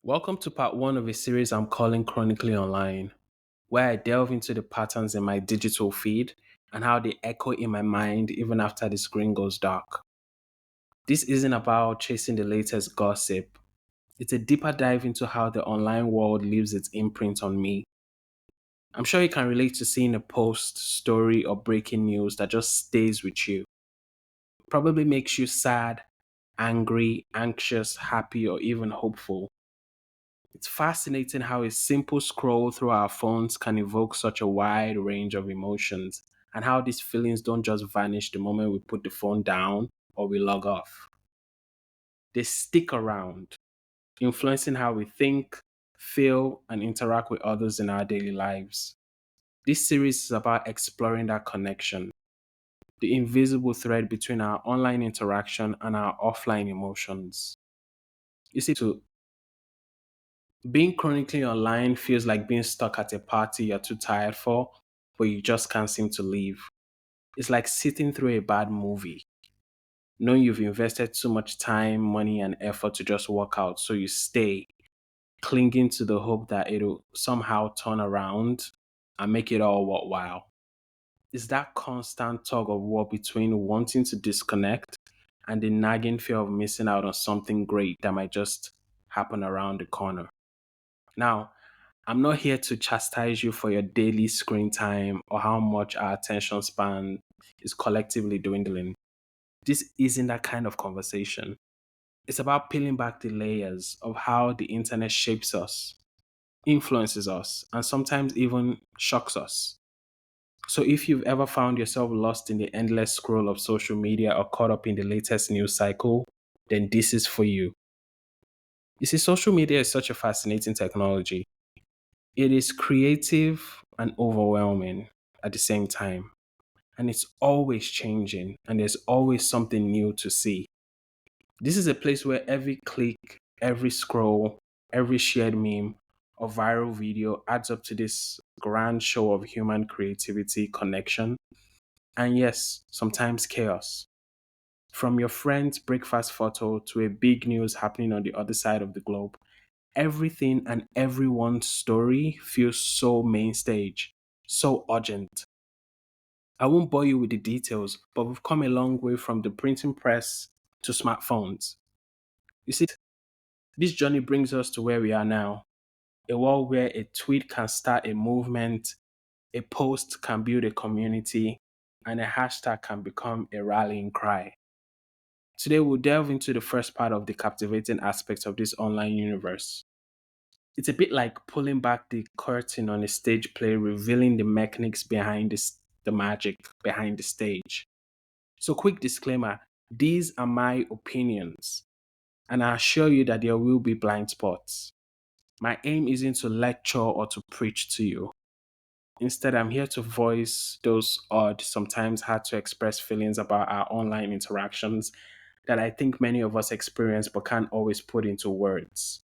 Welcome to part one of a series I'm calling Chronically Online, where I delve into the patterns in my digital feed and how they echo in my mind even after the screen goes dark. This isn't about chasing the latest gossip, it's a deeper dive into how the online world leaves its imprint on me. I'm sure you can relate to seeing a post, story, or breaking news that just stays with you. Probably makes you sad, angry, anxious, happy, or even hopeful. It's fascinating how a simple scroll through our phones can evoke such a wide range of emotions, and how these feelings don't just vanish the moment we put the phone down or we log off. They stick around, influencing how we think, feel, and interact with others in our daily lives. This series is about exploring that connection, the invisible thread between our online interaction and our offline emotions. You see, to being chronically online feels like being stuck at a party you're too tired for, but you just can't seem to leave. It's like sitting through a bad movie, knowing you've invested too much time, money, and effort to just walk out, so you stay, clinging to the hope that it'll somehow turn around and make it all worthwhile. It's that constant tug of war between wanting to disconnect and the nagging fear of missing out on something great that might just happen around the corner. Now, I'm not here to chastise you for your daily screen time or how much our attention span is collectively dwindling. This isn't that kind of conversation. It's about peeling back the layers of how the internet shapes us, influences us, and sometimes even shocks us. So, if you've ever found yourself lost in the endless scroll of social media or caught up in the latest news cycle, then this is for you. You see, social media is such a fascinating technology. It is creative and overwhelming at the same time. And it's always changing, and there's always something new to see. This is a place where every click, every scroll, every shared meme or viral video adds up to this grand show of human creativity, connection, and yes, sometimes chaos. From your friend's breakfast photo to a big news happening on the other side of the globe, everything and everyone's story feels so main stage, so urgent. I won't bore you with the details, but we've come a long way from the printing press to smartphones. You see, this journey brings us to where we are now, a world where a tweet can start a movement, a post can build a community, and a hashtag can become a rallying cry. Today, we'll delve into the first part of the captivating aspects of this online universe. It's a bit like pulling back the curtain on a stage play, revealing the mechanics behind the magic behind the stage. So, quick disclaimer, these are my opinions, and I assure you that there will be blind spots. My aim isn't to lecture or to preach to you. Instead, I'm here to voice those odd, sometimes hard to express feelings about our online interactions that I think many of us experience but can't always put into words.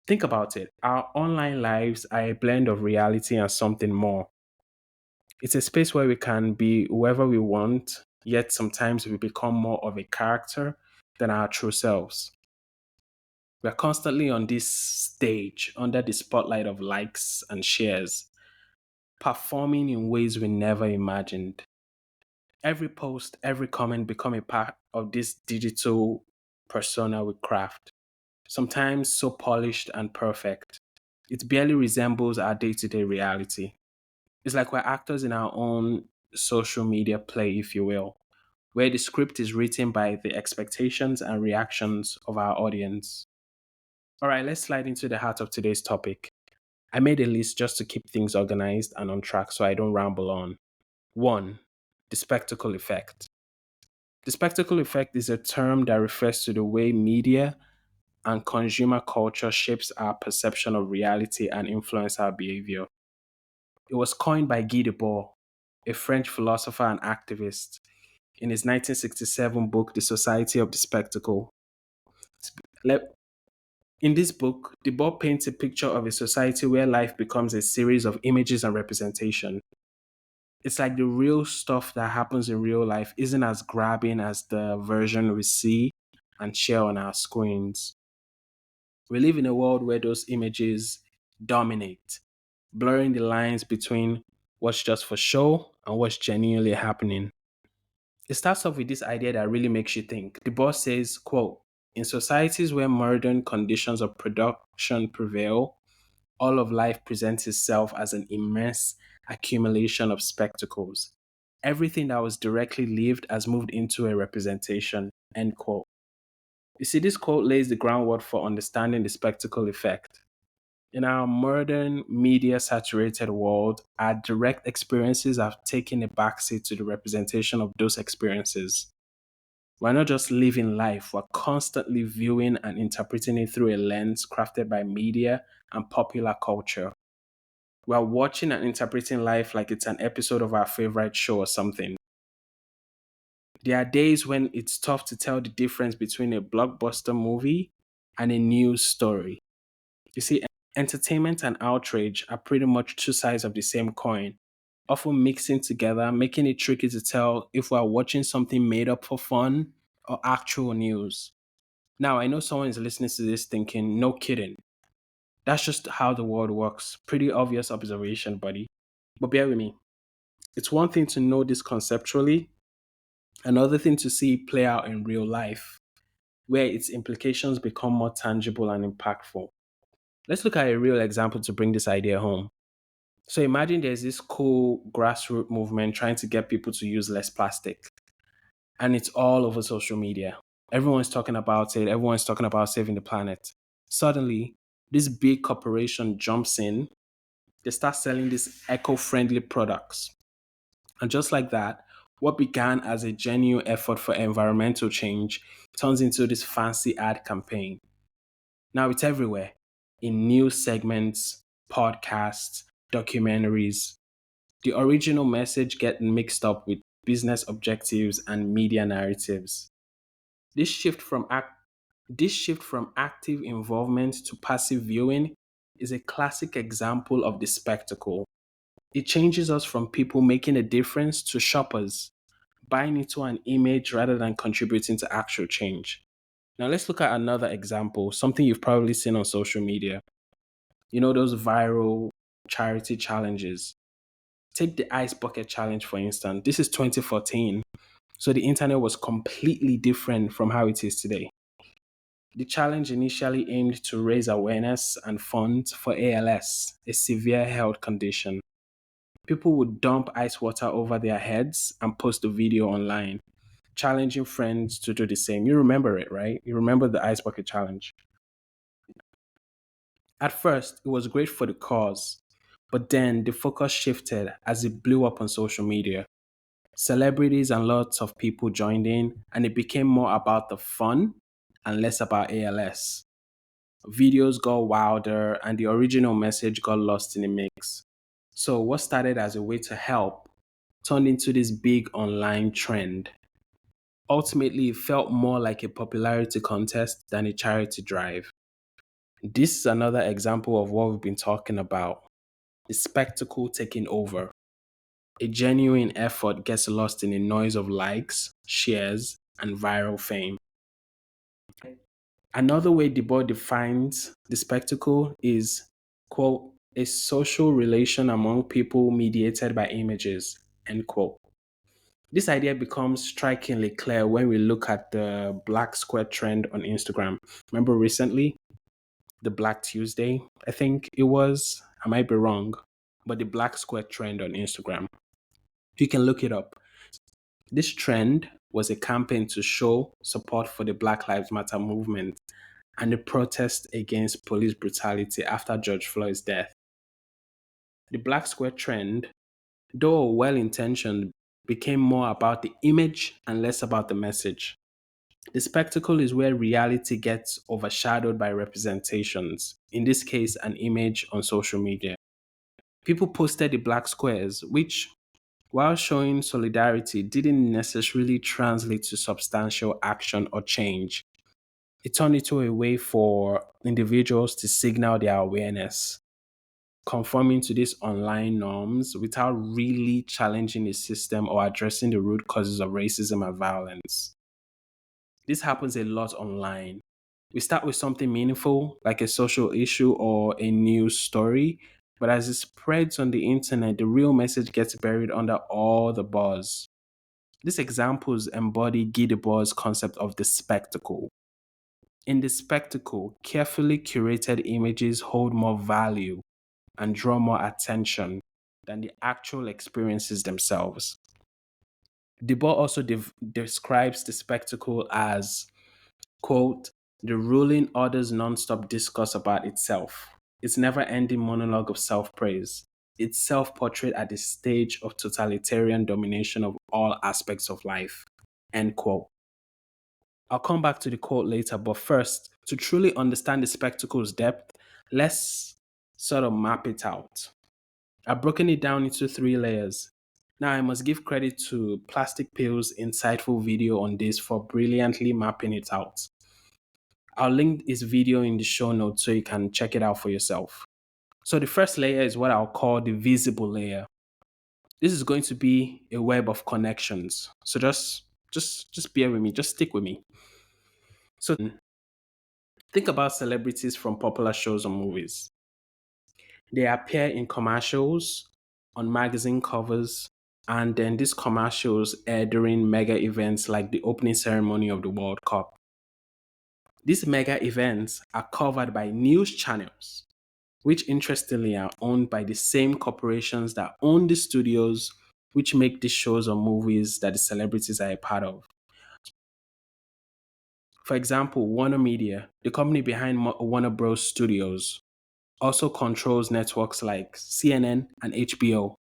Think about it. Our online lives are a blend of reality and something more. It's a space where we can be whoever we want, yet sometimes we become more of a character than our true selves. We're constantly on this stage under the spotlight of likes and shares, performing in ways we never imagined. Every post, every comment become a part of this digital persona we craft, sometimes so polished and perfect. It barely resembles our day to day reality. It's like we're actors in our own social media play, if you will, where the script is written by the expectations and reactions of our audience. All right, let's slide into the heart of today's topic. I made a list just to keep things organized and on track so I don't ramble on. One, the spectacle effect. The spectacle effect is a term that refers to the way media and consumer culture shapes our perception of reality and influence our behavior. It was coined by Guy Debord, a French philosopher and activist, in his 1967 book, The Society of the Spectacle. Le- In this book, Debord paints a picture of a society where life becomes a series of images and representation. It's like the real stuff that happens in real life isn't as grabbing as the version we see and share on our screens. We live in a world where those images dominate, blurring the lines between what's just for show and what's genuinely happening. It starts off with this idea that really makes you think. The boss says, quote, in societies where modern conditions of production prevail, all of life presents itself as an immense accumulation of spectacles. Everything that was directly lived has moved into a representation. End quote. You see, this quote lays the groundwork for understanding the spectacle effect. In our modern media saturated world, our direct experiences have taken a backseat to the representation of those experiences. We're not just living life, we're constantly viewing and interpreting it through a lens crafted by media and popular culture. We're watching and interpreting life like it's an episode of our favorite show or something. There are days when it's tough to tell the difference between a blockbuster movie and a news story. You see, entertainment and outrage are pretty much two sides of the same coin, often mixing together, making it tricky to tell if we're watching something made up for fun or actual news. Now, I know someone is listening to this thinking, no kidding. That's just how the world works. Pretty obvious observation, buddy. But bear with me. It's one thing to know this conceptually, another thing to see it play out in real life, where its implications become more tangible and impactful. Let's look at a real example to bring this idea home. So imagine there's this cool grassroots movement trying to get people to use less plastic, and it's all over social media. Everyone's talking about it, everyone's talking about saving the planet. Suddenly, this big corporation jumps in, they start selling these eco friendly products. And just like that, what began as a genuine effort for environmental change turns into this fancy ad campaign. Now it's everywhere in news segments, podcasts, documentaries. The original message gets mixed up with business objectives and media narratives. This shift from this shift from active involvement to passive viewing is a classic example of the spectacle. It changes us from people making a difference to shoppers buying into an image rather than contributing to actual change. Now, let's look at another example, something you've probably seen on social media. You know, those viral charity challenges. Take the ice bucket challenge, for instance. This is 2014, so the internet was completely different from how it is today. The challenge initially aimed to raise awareness and funds for ALS, a severe health condition. People would dump ice water over their heads and post the video online, challenging friends to do the same. You remember it, right? You remember the ice bucket challenge. At first, it was great for the cause, but then the focus shifted as it blew up on social media. Celebrities and lots of people joined in, and it became more about the fun and less about ALS. Videos got wilder, and the original message got lost in the mix. So, what started as a way to help turned into this big online trend. Ultimately, it felt more like a popularity contest than a charity drive. This is another example of what we've been talking about, the spectacle taking over. A genuine effort gets lost in the noise of likes, shares, and viral fame. Another way Debord defines the spectacle is, quote, a social relation among people mediated by images, end quote. This idea becomes strikingly clear when we look at the Black Square trend on Instagram. Remember recently, the Black Tuesday, I think it was, I might be wrong, but the Black Square trend on Instagram. You can look it up. This trend was a campaign to show support for the Black Lives Matter movement and the protest against police brutality after George Floyd's death. The Black Square trend, though well intentioned, became more about the image and less about the message. The spectacle is where reality gets overshadowed by representations, in this case, an image on social media. People posted the black squares, which, while showing solidarity, didn't necessarily translate to substantial action or change. It turned into a way for individuals to signal their awareness, conforming to these online norms without really challenging the system or addressing the root causes of racism and violence. This happens a lot online. We start with something meaningful, like a social issue or a news story, but as it spreads on the internet, the real message gets buried under all the buzz. These examples embody Guy Debord's concept of the spectacle. In the spectacle, carefully curated images hold more value and draw more attention than the actual experiences themselves. Debord also describes the spectacle as, quote, the ruling order's non-stop discourse about itself, its never-ending monologue of self-praise, its self-portrait at the stage of totalitarian domination of all aspects of life, end quote. I'll come back to the quote later, but first, to truly understand the spectacle's depth, let's sort of map it out. I've broken it down into three layers. Now, I must give credit to Plastic Pill's insightful video on this for brilliantly mapping it out. I'll link his video in the show notes so you can check it out for yourself. So the first layer is what I'll call the visible layer. This is going to be a web of connections. So just bear with me, just stick with me. So think about celebrities from popular shows or movies. They appear in commercials, on magazine covers, and then these commercials air during mega events like the opening ceremony of the World Cup. These mega events are covered by news channels, which interestingly are owned by the same corporations that own the studios which make the shows or movies that the celebrities are a part of. For example, Warner Media, the company behind Warner Bros. Studios, also controls networks like CNN and HBO.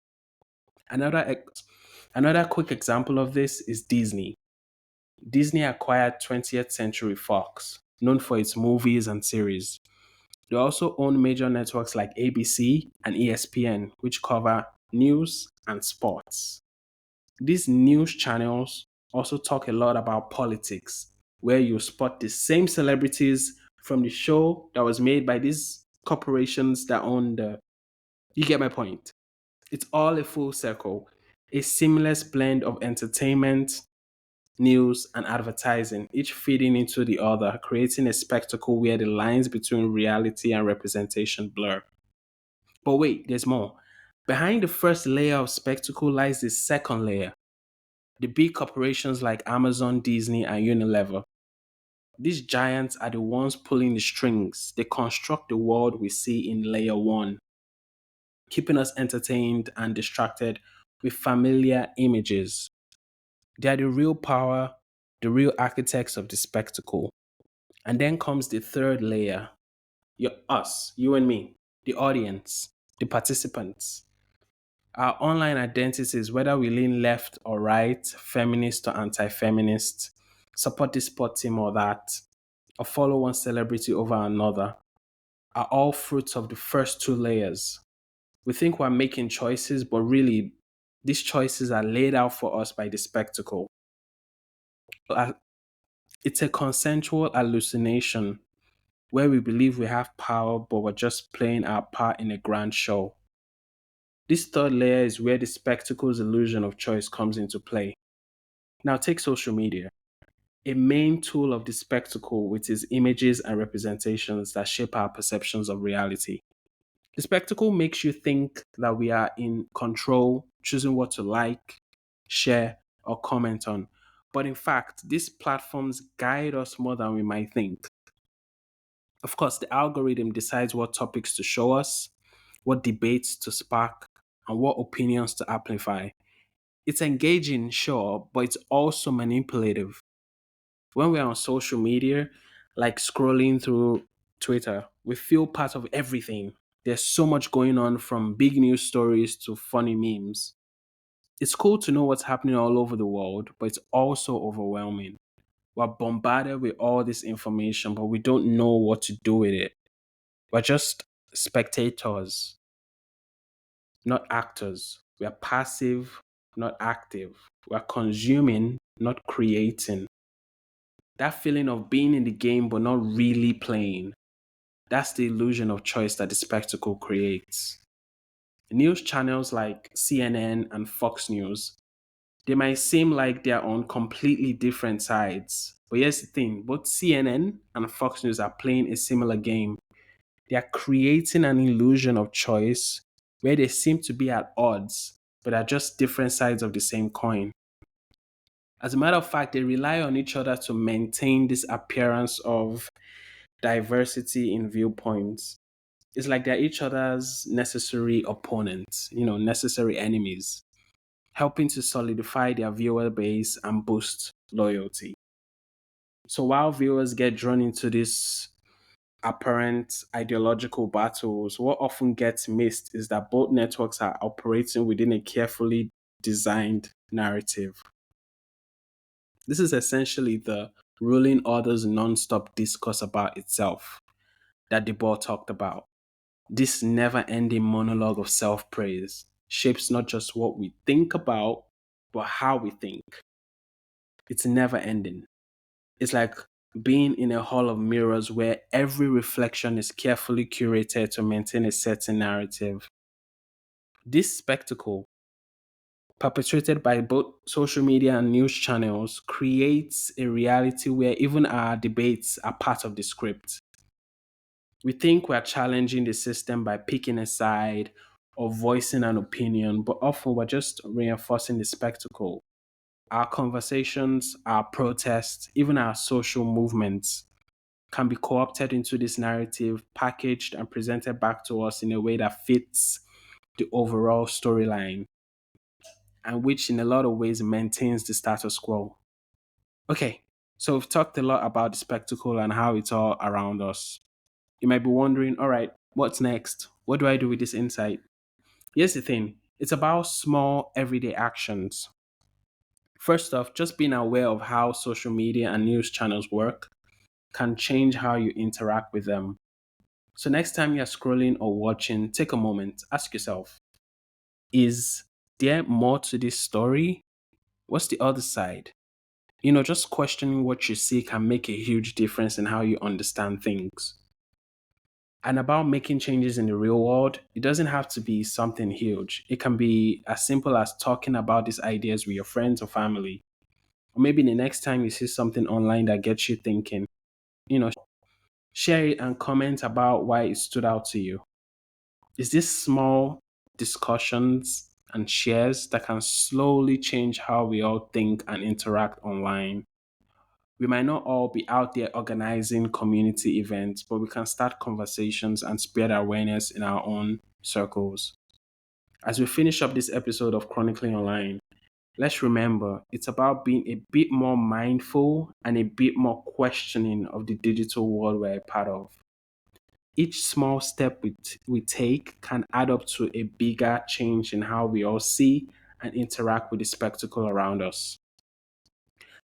Another quick example of this is Disney. Disney acquired 20th Century Fox, known for its movies and series. They also own major networks like ABC and ESPN, which cover news and sports. These news channels also talk a lot about politics, where you spot the same celebrities from the show that was made by these corporations that own the. You get my point. It's all a full circle, a seamless blend of entertainment, news, and advertising, each feeding into the other, creating a spectacle where the lines between reality and representation blur. But wait, there's more. Behind the first layer of spectacle lies the second layer, the big corporations like Amazon, Disney, and Unilever. These giants are the ones pulling the strings. They construct the world we see in layer one, keeping us entertained and distracted with familiar images. They are the real power, the real architects of the spectacle. And then comes the third layer, us, you and me, the audience, the participants. Our online identities, whether we lean left or right, feminist or anti feminist, support this sport team or that, or follow one celebrity over another, are all fruits of the first two layers. We think we're making choices, but really, these choices are laid out for us by the spectacle. It's a consensual hallucination where we believe we have power, but we're just playing our part in a grand show. This third layer is where the spectacle's illusion of choice comes into play. Now, take social media, a main tool of the spectacle with its images and representations that shape our perceptions of reality. The spectacle makes you think that we are in control, choosing what to like, share, or comment on. But in fact, these platforms guide us more than we might think. Of course, the algorithm decides what topics to show us, what debates to spark, and what opinions to amplify. It's engaging, sure, but it's also manipulative. When we're on social media, like scrolling through Twitter, we feel part of everything. There's so much going on from big news stories to funny memes. It's cool to know what's happening all over the world, but it's also overwhelming. We're bombarded with all this information, but we don't know what to do with it. We're just spectators, not actors. We are passive, not active. We're consuming, not creating. That feeling of being in the game but not really playing, that's the illusion of choice that the spectacle creates. News channels like CNN and Fox News, They might seem like they're on completely different sides. But here's the thing, both CNN and Fox News are playing a similar game. They are creating an illusion of choice where they seem to be at odds, but are just different sides of the same coin. As a matter of fact, they rely on each other to maintain this appearance of diversity in viewpoints. It's like they're each other's necessary opponents, necessary enemies, helping to solidify their viewer base and boost loyalty. So while viewers get drawn into these apparent ideological battles, what often gets missed is that both networks are operating within a carefully designed narrative. This is essentially the ruling order's non-stop discourse about itself that the board talked about. This never-ending monologue of self-praise shapes not just what we think about, but how we think. It's never ending. It's like being in a hall of mirrors where every reflection is carefully curated to maintain a certain narrative. This spectacle, perpetrated by both social media and news channels, creates a reality where even our debates are part of the script. We think we're challenging the system by picking a side or voicing an opinion, but often we're just reinforcing the spectacle. Our conversations, our protests, even our social movements can be co opted into this narrative, packaged and presented back to us in a way that fits the overall storyline and which, in a lot of ways, maintains the status quo. Okay, so we've talked a lot about the spectacle and how it's all around us. You might be wondering, all right, what's next? What do I do with this insight? Here's the thing, it's about small, everyday actions. First off, just being aware of how social media and news channels work can change how you interact with them. So, next time you're scrolling or watching, take a moment, ask yourself, is there more to this story? What's the other side? Just questioning what you see can make a huge difference in how you understand things. And about making changes in the real world, it doesn't have to be something huge. It can be as simple as talking about these ideas with your friends or family. Or maybe the next time you see something online that gets you thinking, you know, share it and comment about why it stood out to you. It's these small discussions and shares that can slowly change how we all think and interact online. We might not all be out there organizing community events, but we can start conversations and spread awareness in our own circles. As we finish up this episode of Chronically Online, let's remember it's about being a bit more mindful and a bit more questioning of the digital world we're a part of. Each small step we take can add up to a bigger change in how we all see and interact with the spectacle around us.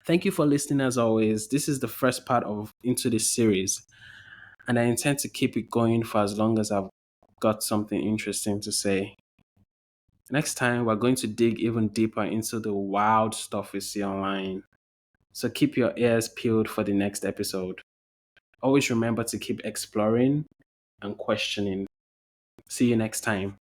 Thank you for listening as always. This is the first part of into this series, and I intend to keep it going for as long as I've got something interesting to say. Next time, we're going to dig even deeper into the wild stuff we see online. So keep your ears peeled for the next episode. Always remember to keep exploring and questioning. See you next time.